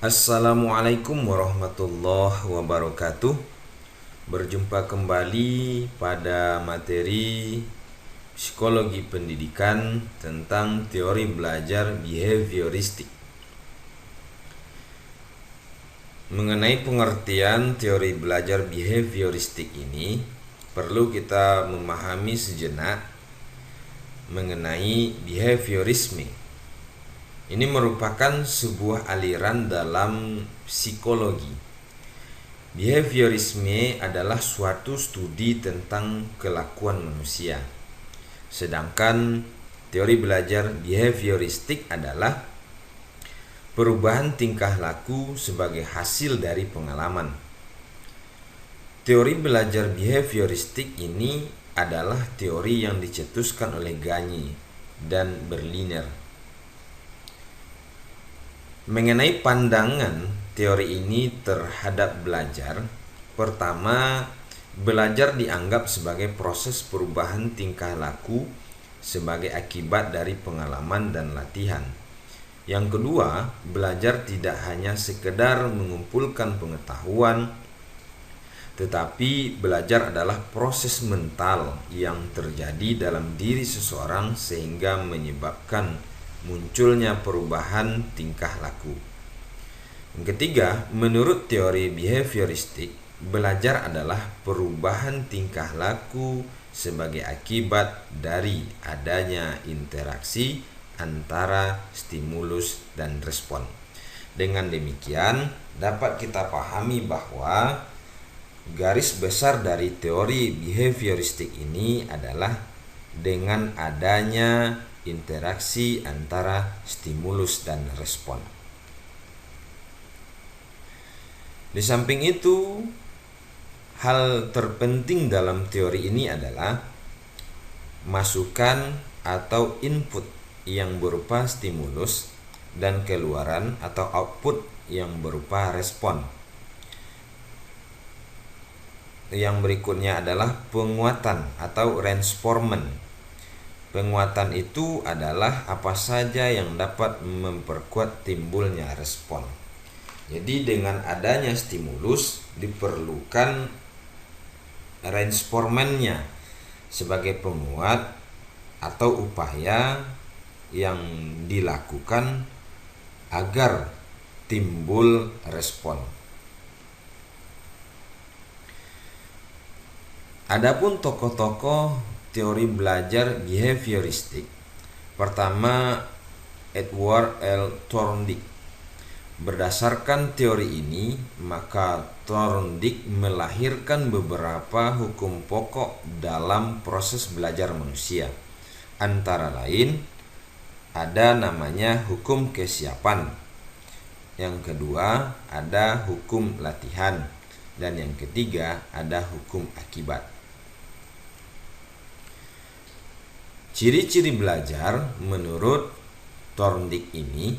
Assalamualaikum warahmatullahi wabarakatuh. Berjumpa kembali pada materi psikologi pendidikan tentang teori belajar behavioristik. Mengenai pengertian teori belajar behavioristik ini, perlu kita memahami sejenak mengenai behaviorisme. Ini merupakan sebuah aliran dalam psikologi. Behaviorisme adalah suatu studi tentang kelakuan manusia. Sedangkan teori belajar behavioristik adalah perubahan tingkah laku sebagai hasil dari pengalaman. Teori belajar behavioristik ini adalah teori yang dicetuskan oleh Gagne dan Berliner. Mengenai pandangan teori ini terhadap belajar, pertama, belajar dianggap sebagai proses perubahan tingkah laku sebagai akibat dari pengalaman dan latihan. Yang kedua, belajar tidak hanya sekedar mengumpulkan pengetahuan, tetapi belajar adalah proses mental yang terjadi dalam diri seseorang sehingga menyebabkan munculnya perubahan tingkah laku. Yang ketiga, menurut teori behavioristik, belajar adalah perubahan tingkah laku sebagai akibat dari adanya interaksi antara stimulus dan respon. Dengan demikian, dapat kita pahami bahwa garis besar dari teori behavioristik ini adalah dengan adanya interaksi antara stimulus dan respon. Di samping itu, hal terpenting dalam teori ini adalah masukan atau input yang berupa stimulus dan keluaran atau output yang berupa respon. Yang berikutnya adalah penguatan atau reinforcement. Penguatan itu adalah apa saja yang dapat memperkuat timbulnya respon. Jadi dengan adanya stimulus diperlukan reinforcement-nya sebagai penguat atau upaya yang dilakukan agar timbul respon. Adapun tokoh-tokoh teori belajar behavioristik, pertama Edward L. Thorndike. Berdasarkan teori ini, maka Thorndike melahirkan beberapa hukum pokok dalam proses belajar manusia. Antara lain, ada namanya hukum kesiapan. Yang kedua, ada hukum latihan. Dan yang ketiga, ada hukum akibat. Ciri-ciri belajar menurut Thorndike ini,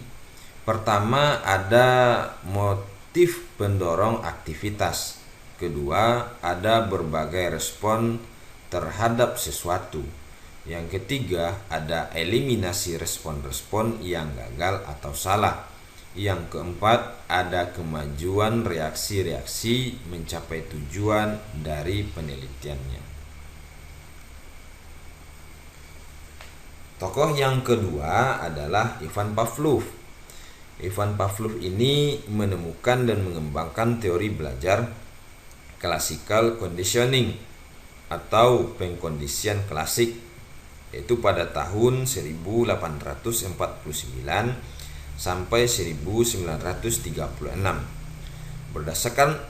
pertama ada motif pendorong aktivitas. Kedua, ada berbagai respon terhadap sesuatu. Yang ketiga, ada eliminasi respon-respon yang gagal atau salah. Yang keempat, ada kemajuan reaksi-reaksi mencapai tujuan dari penelitiannya. Tokoh yang kedua adalah Ivan Pavlov. Ivan Pavlov ini menemukan dan mengembangkan teori belajar classical conditioning atau pengkondisian klasik, yaitu pada tahun 1849 sampai 1936.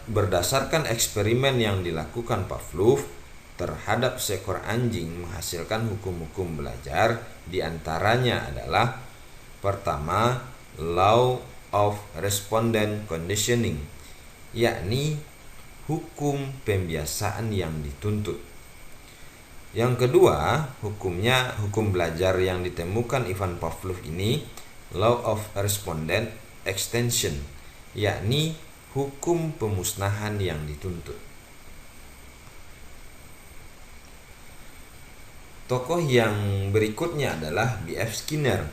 Berdasarkan eksperimen yang dilakukan Pavlov terhadap seekor anjing menghasilkan hukum-hukum belajar, diantaranya adalah pertama, law of respondent conditioning, yakni hukum pembiasaan yang dituntut. Yang kedua, hukum belajar yang ditemukan Ivan Pavlov ini, law of respondent extension, yakni hukum pemusnahan yang dituntut. Tokoh yang berikutnya adalah B.F. Skinner.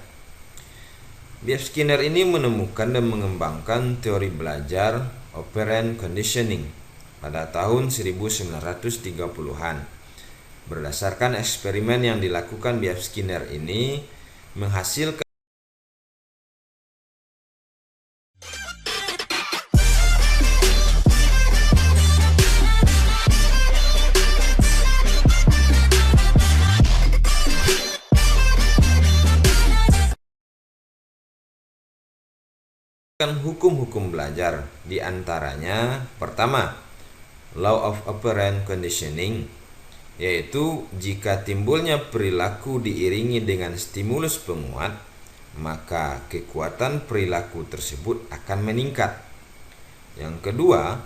B.F. Skinner ini menemukan dan mengembangkan teori belajar operant conditioning pada tahun 1930-an. Berdasarkan eksperimen yang dilakukan B.F. Skinner ini menghasilkan hukum-hukum belajar, di antaranya pertama, law of operant conditioning, yaitu jika timbulnya perilaku diiringi dengan stimulus penguat, maka kekuatan perilaku tersebut akan meningkat. Yang kedua,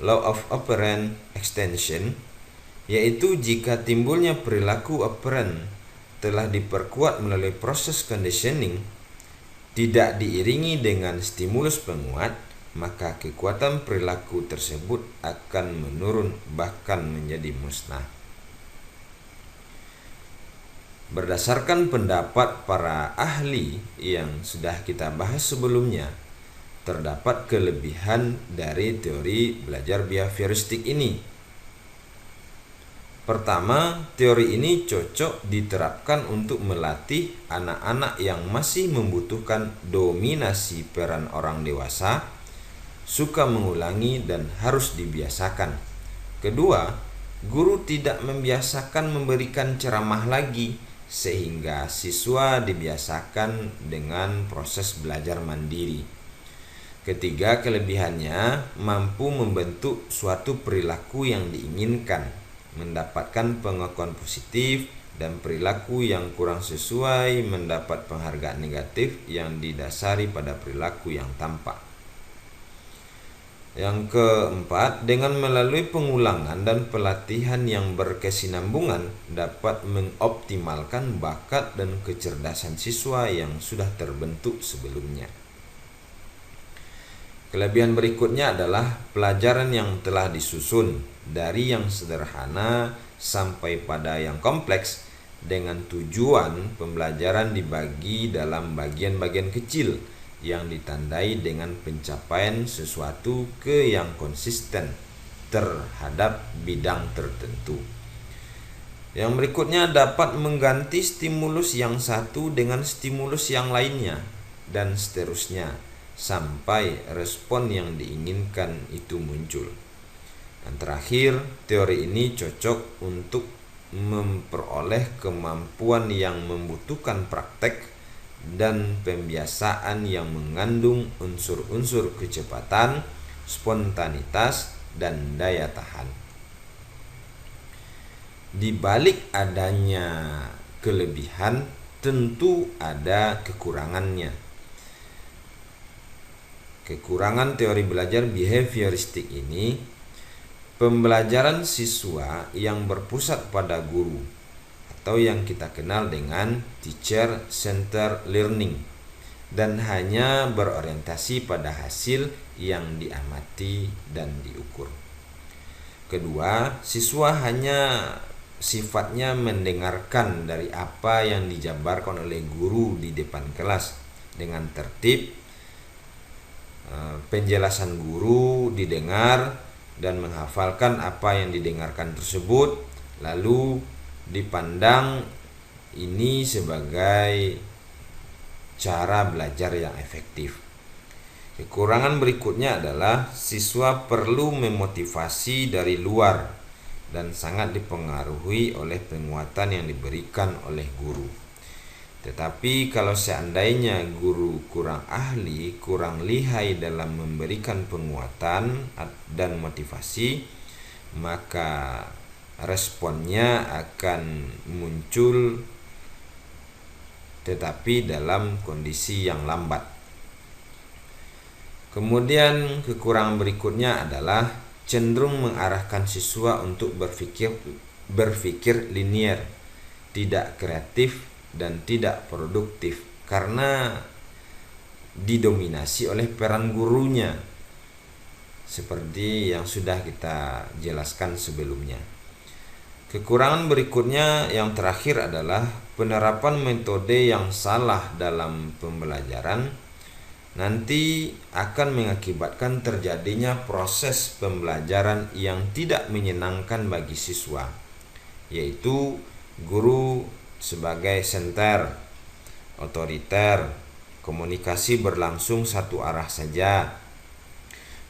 law of operant extension, yaitu jika timbulnya perilaku operant telah diperkuat melalui proses conditioning, tidak diiringi dengan stimulus penguat, maka kekuatan perilaku tersebut akan menurun bahkan menjadi musnah. Berdasarkan pendapat para ahli yang sudah kita bahas sebelumnya, terdapat kelebihan dari teori belajar behavioristik ini. Pertama, teori ini cocok diterapkan untuk melatih anak-anak yang masih membutuhkan dominasi peran orang dewasa, suka mengulangi dan harus dibiasakan. Kedua, guru tidak membiasakan memberikan ceramah lagi, sehingga siswa dibiasakan dengan proses belajar mandiri. Ketiga, kelebihannya mampu membentuk suatu perilaku yang diinginkan, mendapatkan pengakuan positif, dan perilaku yang kurang sesuai mendapat penghargaan negatif yang didasari pada perilaku yang tampak. Yang keempat, dengan melalui pengulangan dan pelatihan yang berkesinambungan dapat mengoptimalkan bakat dan kecerdasan siswa yang sudah terbentuk sebelumnya. Kelebihan berikutnya adalah pelajaran yang telah disusun dari yang sederhana sampai pada yang kompleks, dengan tujuan pembelajaran dibagi dalam bagian-bagian kecil yang ditandai dengan pencapaian sesuatu ke yang konsisten terhadap bidang tertentu. Yang berikutnya dapat mengganti stimulus yang satu dengan stimulus yang lainnya, dan seterusnya sampai respon yang diinginkan itu muncul. Dan terakhir, teori ini cocok untuk memperoleh kemampuan yang membutuhkan praktek dan pembiasaan yang mengandung unsur-unsur kecepatan, spontanitas, dan daya tahan. Di balik adanya kelebihan, tentu ada kekurangannya. Kekurangan teori belajar behavioristik ini, pembelajaran siswa yang berpusat pada guru atau yang kita kenal dengan teacher centered learning, dan hanya berorientasi pada hasil yang diamati dan diukur. Kedua, siswa hanya sifatnya mendengarkan dari apa yang dijabarkan oleh guru di depan kelas dengan tertib. Penjelasan guru didengar dan menghafalkan apa yang didengarkan tersebut, lalu dipandang ini sebagai cara belajar yang efektif. Kekurangan berikutnya adalah siswa perlu memotivasi dari luar dan sangat dipengaruhi oleh penguatan yang diberikan oleh guru. Tetapi kalau seandainya guru kurang ahli, kurang lihai dalam memberikan penguatan dan motivasi, maka responnya akan muncul tetapi dalam kondisi yang lambat. Kemudian kekurangan berikutnya adalah cenderung mengarahkan siswa untuk berpikir linier, tidak kreatif dan tidak produktif karena didominasi oleh peran gurunya, seperti yang sudah kita jelaskan sebelumnya. Kekurangan berikutnya yang terakhir adalah penerapan metode yang salah dalam pembelajaran nanti akan mengakibatkan terjadinya proses pembelajaran yang tidak menyenangkan bagi siswa, yaitu guru sebagai senter, otoriter, komunikasi berlangsung satu arah saja.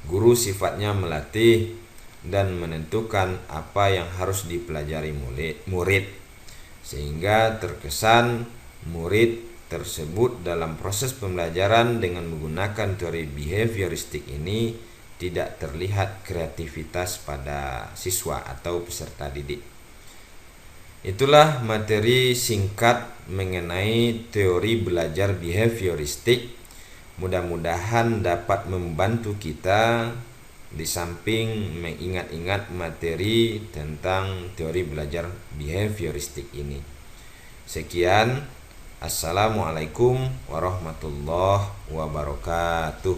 Guru sifatnya melatih dan menentukan apa yang harus dipelajari murid, sehingga terkesan murid tersebut dalam proses pembelajaran dengan menggunakan teori behavioristik ini tidak terlihat kreativitas pada siswa atau peserta didik. Itulah materi singkat mengenai teori belajar behavioristik. Mudah-mudahan dapat membantu kita di samping mengingat-ingat materi tentang teori belajar behavioristik ini. Sekian. Assalamualaikum warahmatullahi wabarakatuh.